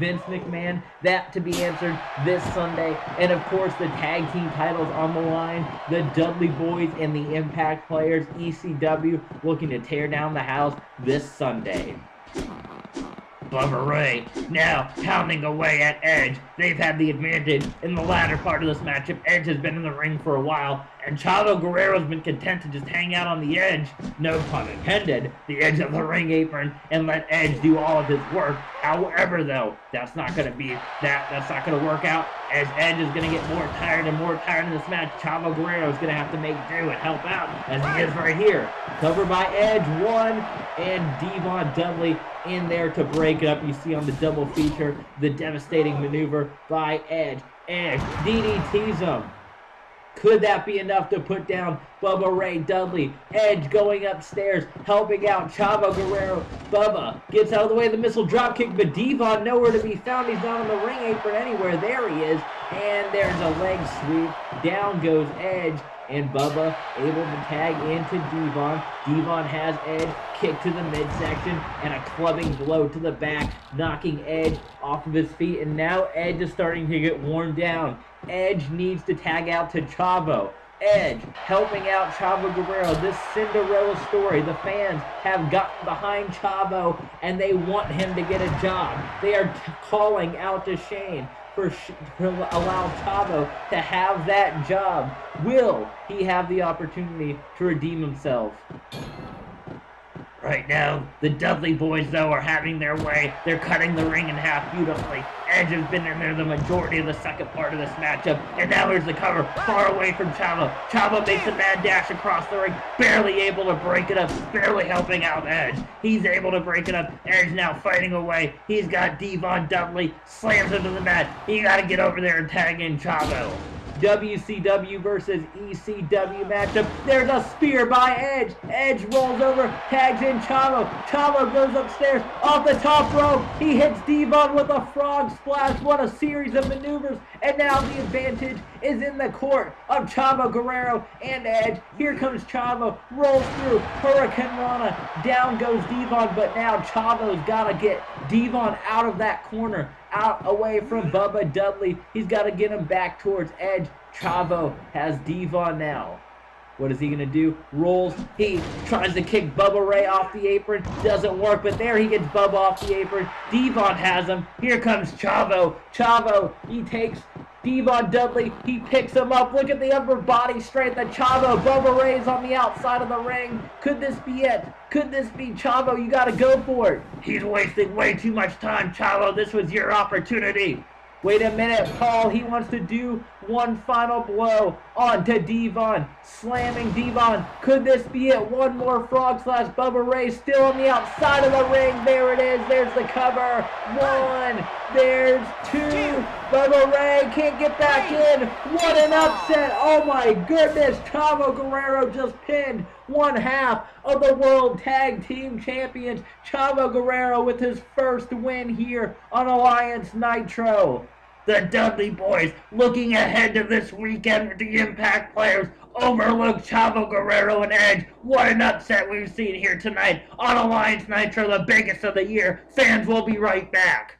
Vince McMahon? That to be answered this Sunday. And of course, the tag team titles on the line. The Dudley Boys and the Impact Players, ECW, looking to tear down the house this Sunday. Bubba Ray now pounding away at Edge. They've had the advantage in the latter part of this matchup. Edge has been in the ring for a while, and Chavo Guerrero's been content to just hang out on the edge, no pun intended, the edge of the ring apron, and let Edge do all of his work. However, though, that's not going to work out, as Edge is going to get more tired and more tired in this match. Chavo Guerrero is going to have to make do and help out, as he is right here. Covered by Edge, one, and Devon Dudley in there to break it up. You see on the double feature, the devastating maneuver by Edge. Edge DDTs him. Could that be enough to put down Bubba Ray Dudley? Edge going upstairs, helping out Chavo Guerrero. Bubba gets out of the way of the missile dropkick, but Devon nowhere to be found. He's not on the ring apron anywhere. There he is. And there's a leg sweep. Down goes Edge. And Bubba able to tag into Devon. Devon has Edge kick to the midsection and a clubbing blow to the back, knocking Edge off of his feet. And now Edge is starting to get worn down. Edge needs to tag out to Chavo. Edge helping out Chavo Guerrero. This Cinderella story. The fans have gotten behind Chavo and they want him to get a job. They are calling out to Shane to allow Chavo to have that job. Will he have the opportunity to redeem himself? Right now, the Dudley Boys, though, are having their way. They're cutting the ring in half beautifully. Edge has been in there the majority of the second part of this matchup. And now here's the cover, far away from Chavo. Chavo makes a mad dash across the ring, barely able to break it up, barely helping out Edge. He's able to break it up. Edge now fighting away. He's got Devon Dudley, slams him to the mat. You gotta get over there and tag in Chavo. WCW versus ECW matchup. There's a spear by Edge. Edge rolls over, tags in Chavo. Chavo goes upstairs off the top rope. He hits Devon with a frog splash. What a series of maneuvers. And now the advantage is in the court of Chavo Guerrero and Edge. Here comes Chavo, rolls through Hurricane Rana. Down goes Devon, but now Chavo's got to get Devon out of that corner, out away from Bubba Dudley. He's got to get him back towards Edge. Chavo has Devon now. What is he going to do? Rolls. He tries to kick Bubba Ray off the apron. Doesn't work, but there he gets Bubba off the apron. Devon has him. Here comes Chavo. Chavo, he takes Devon Dudley. He picks him up. Look at the upper body strength of Chavo. Bubba Ray's on the outside of the ring. Could this be it? Could this be Chavo? You got to go for it. He's wasting way too much time, Chavo. This was your opportunity. Wait a minute, Paul. He wants to do one final blow onto Devon. Slamming Devon. Could this be it? One more frog slash. Bubba Ray still on the outside of the ring. There it is. There's the cover. One. There's two. Bubba Ray can't get back in. What an upset. Oh my goodness. Chavo Guerrero just pinned one half of the World Tag Team Champions. Chavo Guerrero with his first win here on Alliance Nitro. The Dudley Boys looking ahead to this weekend with the Impact Players. Overlook Chavo Guerrero and Edge. What an upset we've seen here tonight on Alliance Nitro, the biggest of the year. Fans will be right back.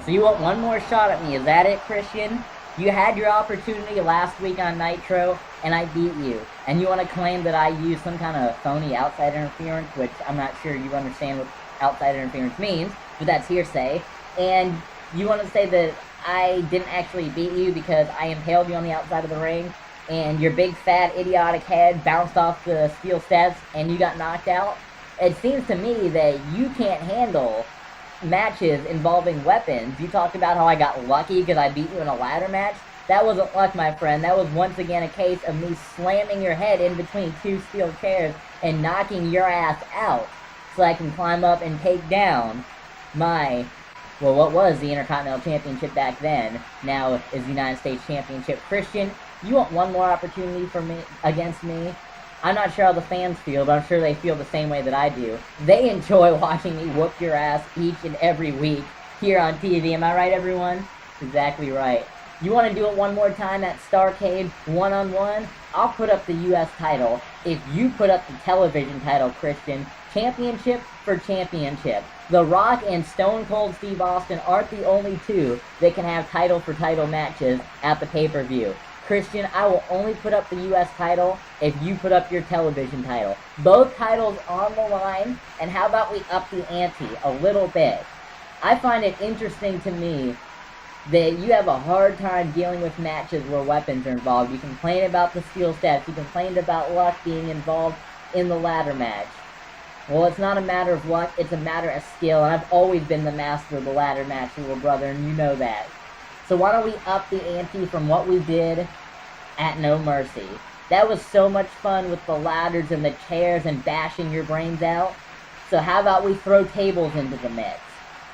So you want one more shot at me, is that it, Christian? You had your opportunity last week on Nitro, and I beat you. And you want to claim that I used some kind of phony outside interference, which I'm not sure you understand what outside interference means, but that's hearsay. And you want to say that I didn't actually beat you because I impaled you on the outside of the ring, and your big, fat, idiotic head bounced off the steel steps, and you got knocked out? It seems to me that you can't handle matches involving weapons. You talked about how I got lucky because I beat you in a ladder match. That wasn't luck, my friend. That was once again a case of me slamming your head in between two steel chairs and knocking your ass out so I can climb up and take down my, well, what was the Intercontinental Championship back then, now is the United States Championship. Christian, you want one more opportunity for me against me? I'm not sure how the fans feel, but I'm sure they feel the same way that I do. They enjoy watching me whoop your ass each and every week here on TV. Am I right, everyone? Exactly right. You want to do it one more time at Starrcade, one-on-one? I'll put up the U.S. title. If you put up the television title, Christian, championship for championship. The Rock and Stone Cold Steve Austin aren't the only two that can have title for title matches at the pay-per-view. Christian, I will only put up the U.S. title if you put up your television title. Both titles on the line, and how about we up the ante a little bit? I find it interesting to me that you have a hard time dealing with matches where weapons are involved. You complain about the steel steps. You complained about luck being involved in the ladder match. Well, it's not a matter of luck. It's a matter of skill, and I've always been the master of the ladder match, little brother, and you know that. So why don't we up the ante from what we did at No Mercy? That was so much fun with the ladders and the chairs and bashing your brains out. So how about we throw tables into the mix?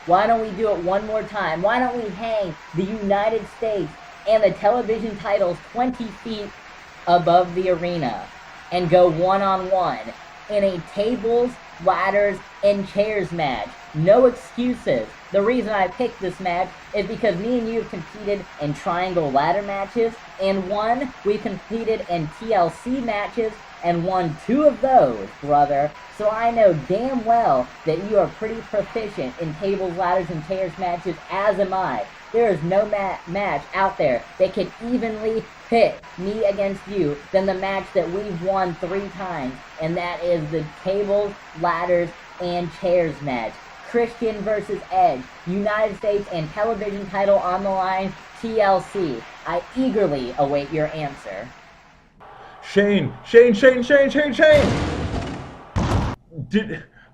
Why don't we do it one more time? Why don't we hang the United States and the television titles 20 feet above the arena and go one-on-one in a tables, ladders, and chairs match? No excuses. The reason I picked this match is because me and you have competed in triangle ladder matches, and we've competed in TLC matches, and won 2 of those, brother. So I know damn well that you are pretty proficient in tables, ladders, and chairs matches, as am I. There is no match out there that can evenly pit me against you than the match that we've won 3 times, and that is the tables, ladders, and chairs match. Christian versus Edge, United States and television title on the line, TLC. I eagerly await your answer. Shane!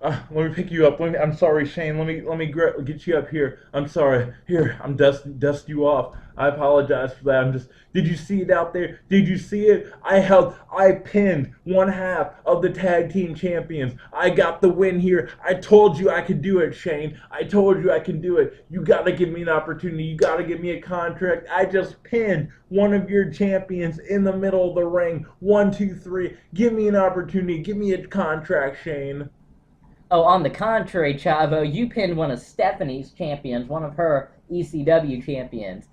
Let me pick you up. I'm sorry, Shane. Let me get you up here. I'm sorry. Here, I'm dust you off. I apologize for that. Did you see it out there? Did you see it? I pinned one half of the tag team champions. I got the win here. I told you I could do it, Shane. I told you I can do it. You gotta give me an opportunity. You gotta give me a contract. I just pinned one of your champions in the middle of the ring. 1, 2, 3. Give me an opportunity. Give me a contract, Shane. Oh, on the contrary, Chavo, you pinned one of Stephanie's champions, one of her ECW champions.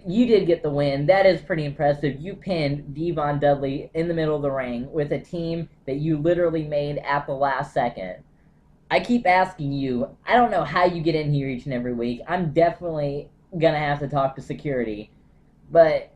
You did get the win. That is pretty impressive. You pinned Devon Dudley in the middle of the ring with a team that you literally made at the last second. I keep asking you, I don't know how you get in here each and every week. I'm definitely going to have to talk to security. But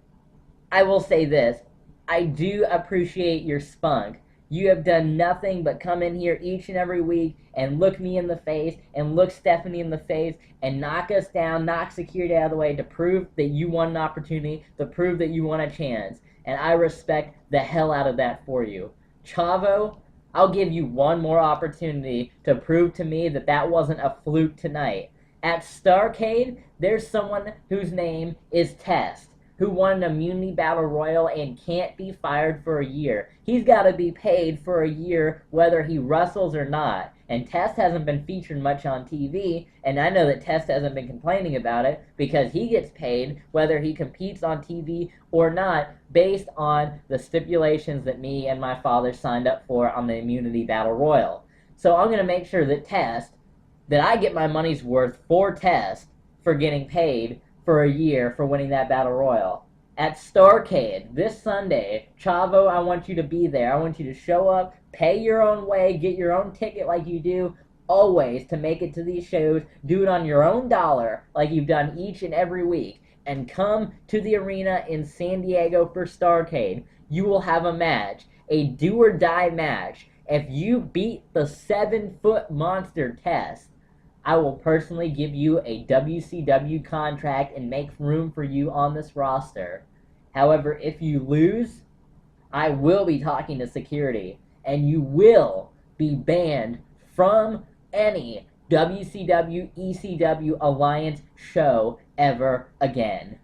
I will say this. I do appreciate your spunk. You have done nothing but come in here each and every week and look me in the face and look Stephanie in the face and knock us down, knock security out of the way to prove that you won an opportunity, to prove that you won a chance. And I respect the hell out of that for you. Chavo, I'll give you one more opportunity to prove to me that that wasn't a fluke tonight. At Starrcade, there's someone whose name is Test, who won an immunity battle royal and can't be fired for a year. He's got to be paid for a year whether he wrestles or not. And Test hasn't been featured much on TV, and I know that Test hasn't been complaining about it because he gets paid whether he competes on TV or not based on the stipulations that me and my father signed up for on the immunity battle royal. So I'm going to make sure that I get my money's worth for Test for getting paid for a year for winning that battle royal. At Starrcade this Sunday, Chavo, I want you to be there. I want you to show up, pay your own way, get your own ticket like you do always to make it to these shows, do it on your own dollar like you've done each and every week, and come to the arena in San Diego for Starrcade. You will have a match, a do-or-die match. If you beat the 7-foot monster Test, I will personally give you a WCW contract and make room for you on this roster. However, if you lose, I will be talking to security, and you will be banned from any WCW ECW Alliance show ever again.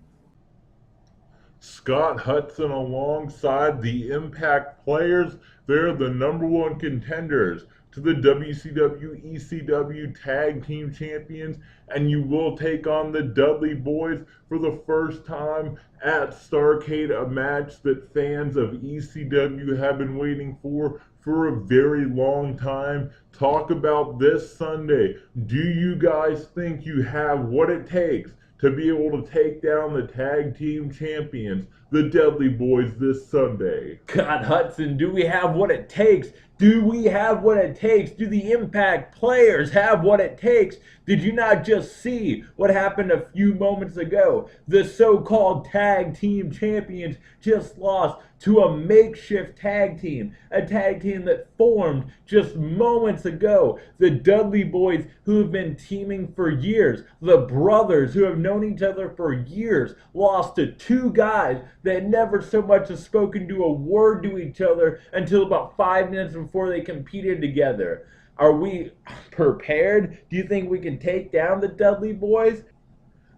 Scott Hudson alongside the Impact players, they're the #1 contenders to the WCW ECW Tag Team Champions, and you will take on the Dudley Boys for the first time at Starrcade, a match that fans of ECW have been waiting for a very long time. Talk about this Sunday. Do you guys think you have what it takes to be able to take down the Tag Team Champions? the Dudley Boys this Sunday. God, Hudson, do we have what it takes? Do we have what it takes? Do the Impact players have what it takes? Did you not just see what happened a few moments ago? The so-called tag team champions just lost to a makeshift tag team. A tag team that formed just moments ago. The Dudley Boys, who have been teaming for years. The brothers who have known each other for years, lost to two guys that never so much as spoken to a word to each other until about 5 minutes before they competed together. Are we prepared? Do you think we can take down the Dudley Boys?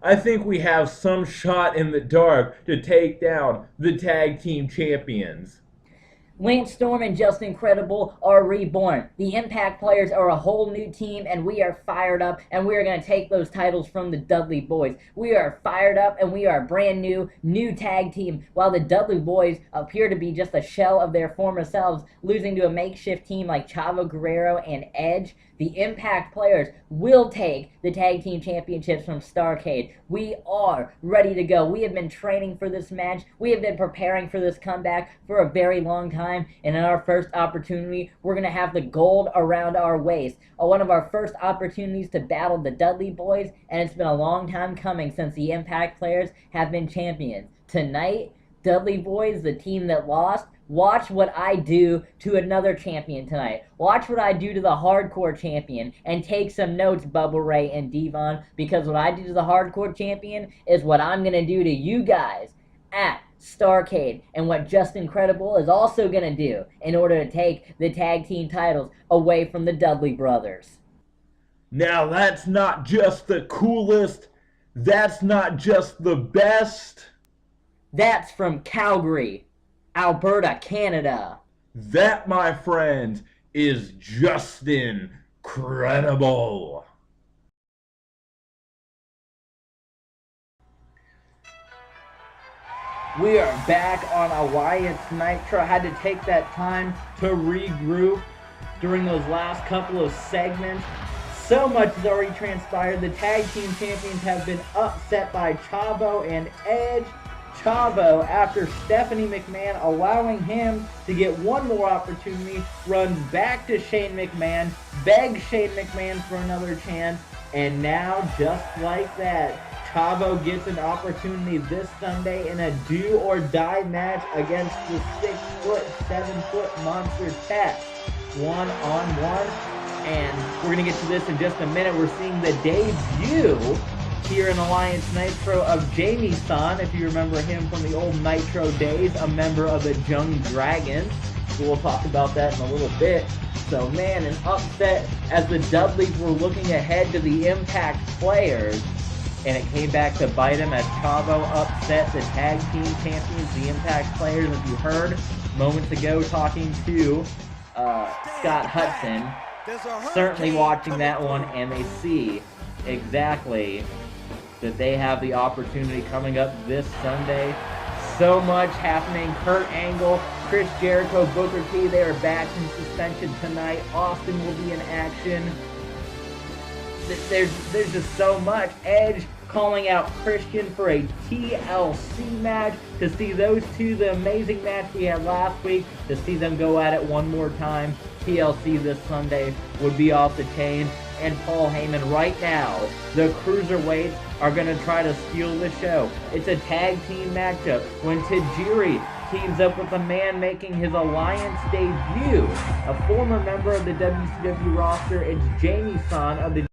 I think we have some shot in the dark to take down the tag team champions. Lance Storm and Just Incredible are reborn. The Impact players are a whole new team, and we are fired up, and we are going to take those titles from the Dudley Boys. We are fired up, and we are a brand new tag team, while the Dudley Boys appear to be just a shell of their former selves, losing to a makeshift team like Chavo Guerrero and Edge. The Impact players will take the tag team championships from Starrcade. We are ready to go. We have been training for this match. We have been preparing for this comeback for a very long time. And in our first opportunity, we're going to have the gold around our waist. One of our first opportunities to battle the Dudley Boys. And it's been a long time coming since the Impact players have been champions. Tonight, Dudley Boys, the team that lost, watch what I do to another champion tonight. Watch what I do to the hardcore champion, and take some notes, Bubba Ray and Devon, because what I do to the hardcore champion is what I'm going to do to you guys at Starrcade, and what Just Incredible is also going to do in order to take the tag team titles away from the Dudley brothers. Now that's not just the coolest, that's not just the best. That's from Calgary, Alberta, Canada. That, my friends, is Justin Credible. We are back on Alliance Nitro. I had to take that time to regroup during those last couple of segments. So much has already transpired. The tag team champions have been upset by Chavo and Edge. Chavo, after Stephanie McMahon allowing him to get one more opportunity, runs back to Shane McMahon, begs Shane McMahon for another chance, and now, just like that, Chavo gets an opportunity this Sunday in a do-or-die match against the 6', 7' monster Test. One-on-one, and we're going to get to this in just a minute. We're seeing the debut here in Alliance Nitro of Jamie-san, if you remember him from the old Nitro days, a member of the Young Dragons. So we'll talk about that in a little bit. So man, an upset as the Dudleys were looking ahead to the Impact players, and it came back to bite them as Chavo upset the tag team champions, the Impact players, as you heard moments ago talking to Scott Hudson. Certainly watching that one, and they see exactly that they have the opportunity coming up this Sunday. So much happening. Kurt Angle, Chris Jericho, Booker T, they are back in suspension tonight. Austin will be in action. There's just so much. Edge calling out Christian for a TLC match. To see those two, the amazing match we had last week, to see them go at it one more time. TLC this Sunday would be off the chain. And Paul Heyman right now, the Cruiserweights are going to try to steal the show. It's a tag team matchup when Tajiri teams up with a man making his Alliance debut, a former member of the WCW roster. It's Jamie-san of the